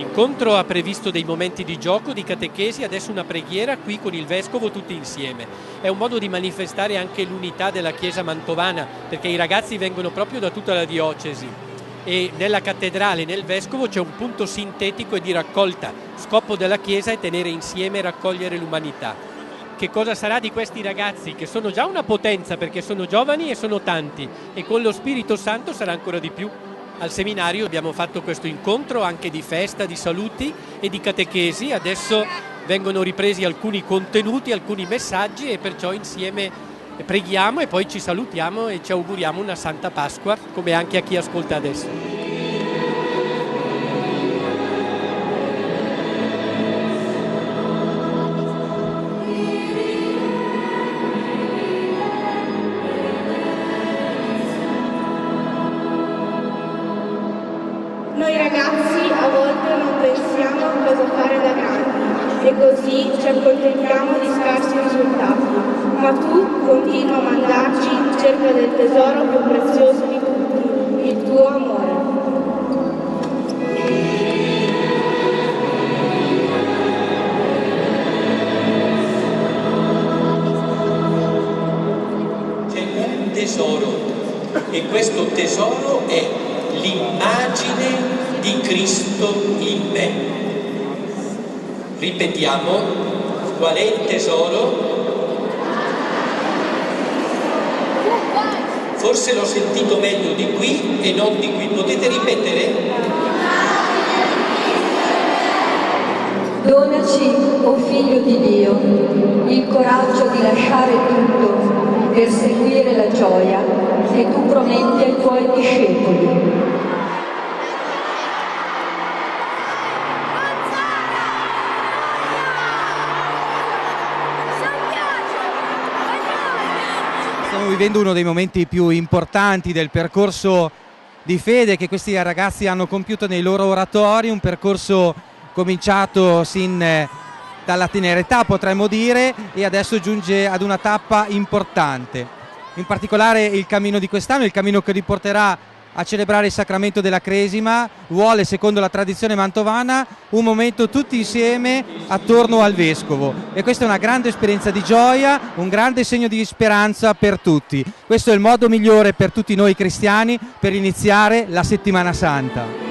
L'incontro ha previsto dei momenti di gioco, di catechesi, adesso una preghiera qui con il Vescovo tutti insieme. È un modo di manifestare anche l'unità della Chiesa mantovana, perché i ragazzi vengono proprio da tutta la diocesi e nella cattedrale, nel Vescovo, c'è un punto sintetico e di raccolta. Scopo della Chiesa è tenere insieme e raccogliere l'umanità. Che cosa sarà di questi ragazzi che sono già una potenza perché sono giovani e sono tanti e con lo Spirito Santo sarà ancora di più. Al seminario abbiamo fatto questo incontro anche di festa, di saluti e di catechesi, adesso vengono ripresi alcuni contenuti, alcuni messaggi e perciò insieme preghiamo e poi ci salutiamo e ci auguriamo una Santa Pasqua, come anche a chi ascolta adesso. Noi ragazzi a volte non pensiamo a cosa fare da grandi e così ci accontentiamo di scarsi risultati, ma tu continua a mandarci in cerca del tesoro più prezioso di tutti, il tuo amore. C'è un tesoro e questo tesoro è l'immagine di Cristo in me. Ripetiamo, qual è il tesoro? Forse l'ho sentito meglio di qui e non di qui. Potete ripetere? Donaci, o Figlio di Dio, il coraggio di lasciare tutto per seguire la gioia che tu prometti ai tuoi discepoli. Stiamo vivendo uno dei momenti più importanti del percorso di fede che questi ragazzi hanno compiuto nei loro oratori, un percorso cominciato sin dalla tenera età, potremmo dire, e adesso giunge ad una tappa importante. In particolare il cammino di quest'anno, il cammino che li porterà a celebrare il sacramento della Cresima, vuole, secondo la tradizione mantovana, un momento tutti insieme attorno al Vescovo, e questa è una grande esperienza di gioia, un grande segno di speranza per tutti. Questo è il modo migliore per tutti noi cristiani per iniziare la Settimana Santa.